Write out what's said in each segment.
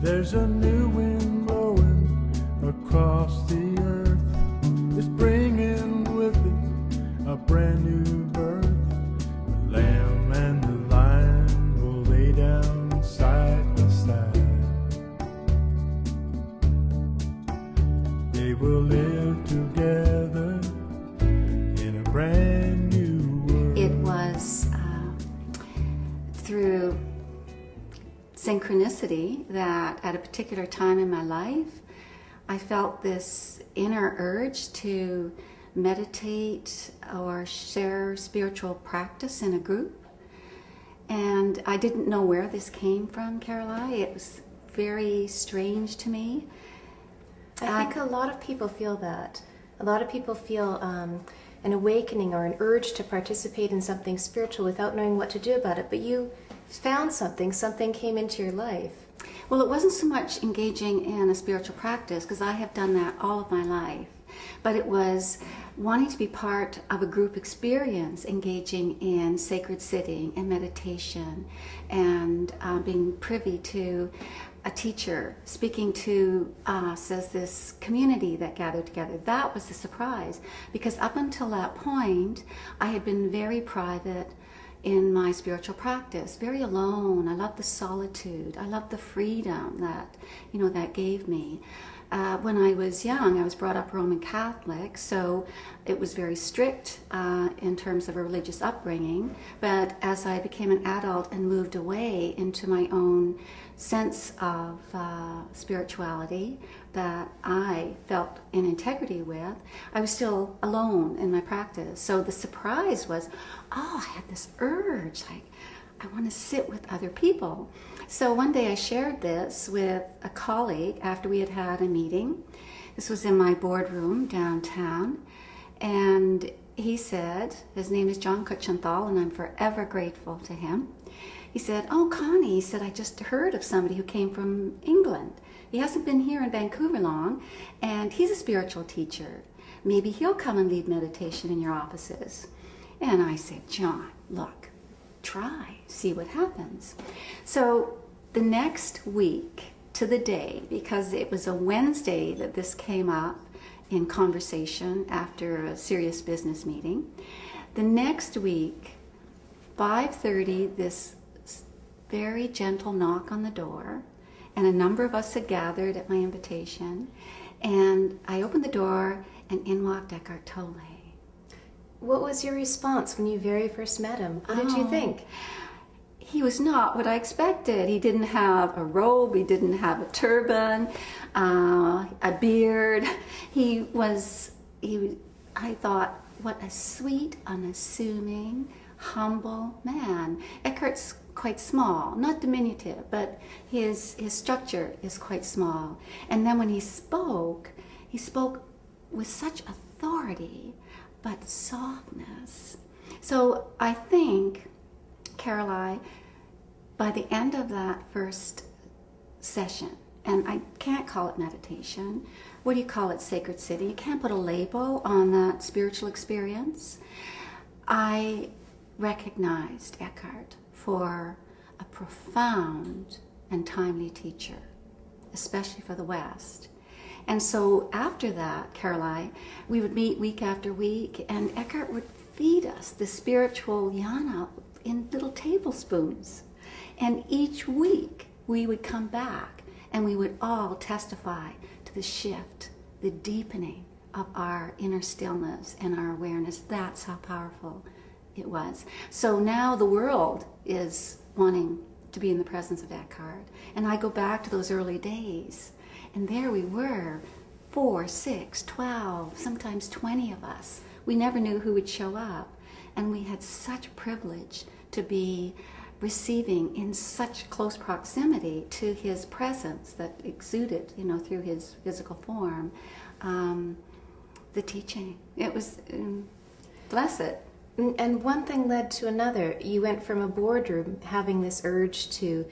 There's a new wind blowing across the earth. It's bringing with it a brand new birth. The lamb and the lion will lay down side by side. They will live together in a brand new world. It was through synchronicity that at a particular time in my life, I felt this inner urge to meditate or share spiritual practice in a group. And I didn't know where this came from, Caroline. It was very strange to me. I think a lot of people feel that. A lot of people feel an awakening or an urge to participate in something spiritual without knowing what to do about it. But you found something came into your life. Well, it wasn't so much engaging in a spiritual practice, because I have done that all of my life, but it was wanting to be part of a group experience, engaging in sacred sitting and meditation, and being privy to a teacher speaking to us as this community that gathered together. That was the surprise, because up until that point, I had been very private in my spiritual practice, very alone. I loved the solitude. I loved the freedom that, that gave me. When I was young, I was brought up Roman Catholic, so it was very strict in terms of a religious upbringing. But as I became an adult and moved away into my own sense of spirituality that I felt in integrity with, I was still alone in my practice. So the surprise was, I had this urge, like, I want to sit with other people. So one day I shared this with a colleague after we had had a meeting. This was in my boardroom downtown. And he said, his name is John Kuchenthal, and I'm forever grateful to him. He said, "Oh, Connie," he said, "I just heard of somebody who came from England. He hasn't been here in Vancouver long, and he's a spiritual teacher. Maybe he'll come and lead meditation in your offices." And I said, "John, look, try, see what happens." So the next week to the day, because it was a Wednesday that this came up in conversation after a serious business meeting, the next week, 5:30, this very gentle knock on the door, and a number of us had gathered at my invitation, and I opened the door and in walked Eckhart Tolle. What was your response when you very first met him? What did you think? He was not what I expected. He didn't have a robe, he didn't have a turban, a beard. I thought, what a sweet, unassuming, humble man. Eckhart's quite small, not diminutive, but his structure is quite small. And then when he spoke with such authority, but softness. So I think, Caroline, by the end of that first session, and I can't call it meditation, what do you call it, sacred sitting? You can't put a label on that spiritual experience. I recognized Eckhart for a profound and timely teacher, especially for the West. And so after that, Caroline, we would meet week after week, and Eckhart would feed us the spiritual jnana in little tablespoons. And each week we would come back and we would all testify to the shift, the deepening of our inner stillness and our awareness. That's how powerful it was. So now the world is wanting to be in the presence of Eckhart. And I go back to those early days, and there we were, 4, 6, 12, sometimes 20 of us. We never knew who would show up. And we had such privilege to be receiving in such close proximity to his presence that exuded, through his physical form, the teaching. It was blessed. And one thing led to another. You went from a boardroom having this urge to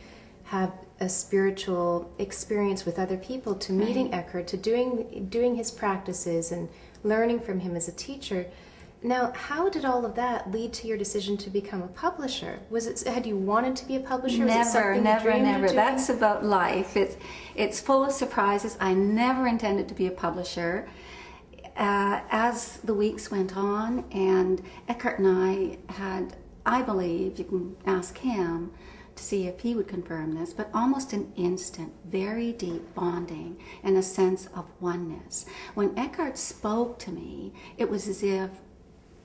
have a spiritual experience with other people, to meeting Eckhart, to doing his practices and learning from him as a teacher. Now, how did all of that lead to your decision to become a publisher? Had you wanted to be a publisher? Was it Never, something you never, dreamed of never. doing? That's about life. It's full of surprises. I never intended to be a publisher. As the weeks went on, and Eckhart and I had, I believe, you can ask him to see if he would confirm this, but almost an instant, very deep bonding and a sense of oneness. When Eckhart spoke to me, it was as if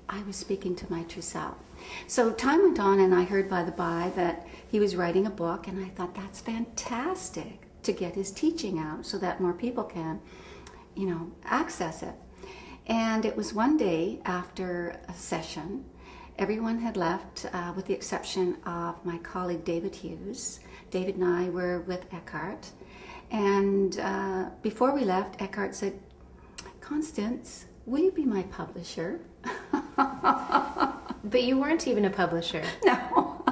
I was speaking to my true self. So time went on, and I heard by the by that he was writing a book, and I thought, that's fantastic to get his teaching out so that more people can, access it. And it was one day after a session. Everyone had left with the exception of my colleague David Hughes. David and I were with Eckhart. And before we left, Eckhart said, "Constance, will you be my publisher?" But you weren't even a publisher. No.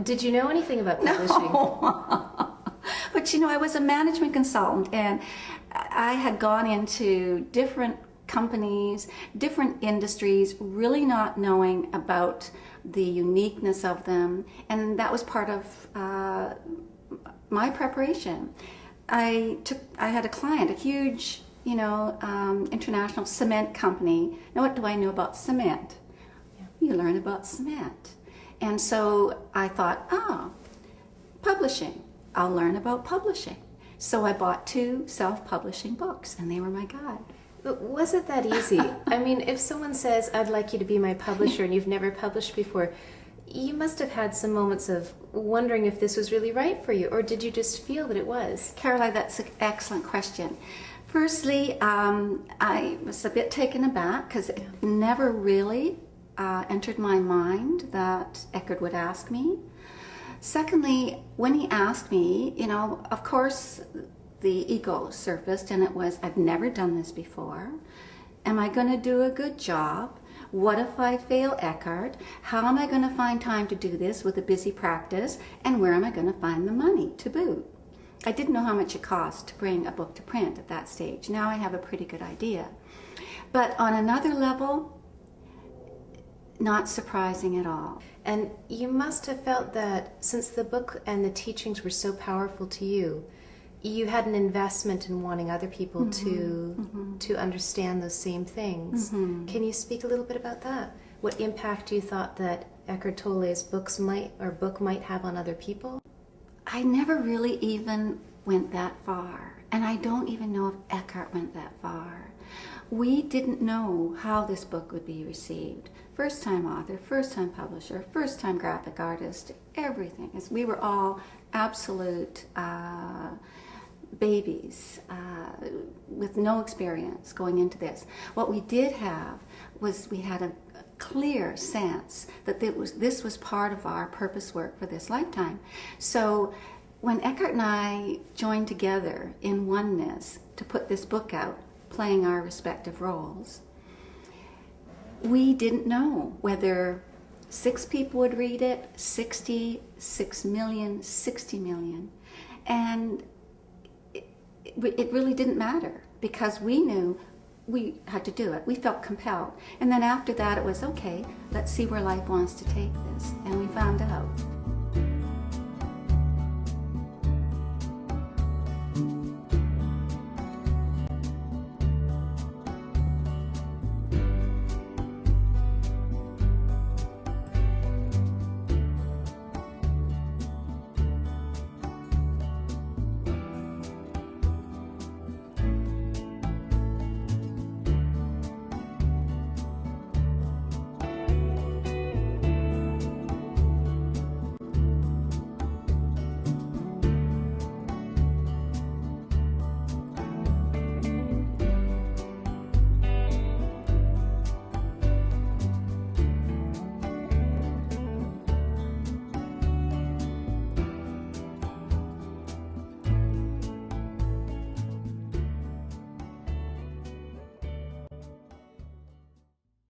Did you know anything about publishing? No. But I was a management consultant, and I had gone into different companies, different industries, really not knowing about the uniqueness of them, and that was part of my preparation. I had a client, a huge, international cement company. Now, what do I know about cement? Yeah. You learn about cement. And so I thought, publishing. I'll learn about publishing. So I bought 2 self-publishing books, and they were my guide. But was it that easy? I mean, if someone says, "I'd like you to be my publisher," and you've never published before, you must have had some moments of wondering if this was really right for you, or did you just feel that it was? Caroline, that's an excellent question. Firstly, I was a bit taken aback because it never really entered my mind that Eckhart would ask me. Secondly, when he asked me, of course, the ego surfaced, and it was, I've never done this before. Am I going to do a good job? What if I fail Eckhart? How am I going to find time to do this with a busy practice? And where am I going to find the money to boot? I didn't know how much it cost to bring a book to print at that stage. Now I have a pretty good idea. But on another level, not surprising at all. And you must have felt that since the book and the teachings were so powerful to you, you had an investment in wanting other people to understand those same things. Can you speak a little bit about that? What impact you thought that Eckhart Tolle's book might have on other people? I never really even went that far, and I don't even know if Eckhart went that far. We didn't know how this book would be received. First-time author, first-time publisher, first-time graphic artist, everything. We were all absolute babies with no experience going into this. What we did have was we had a clear sense that this was part of our purpose work for this lifetime. So when Eckhart and I joined together in oneness to put this book out, playing our respective roles, we didn't know whether 6 people would read it, 60, 6 million, 60 million. And it really didn't matter because we knew we had to do it. We felt compelled. And then after that it was, okay, let's see where life wants to take this. And we found out.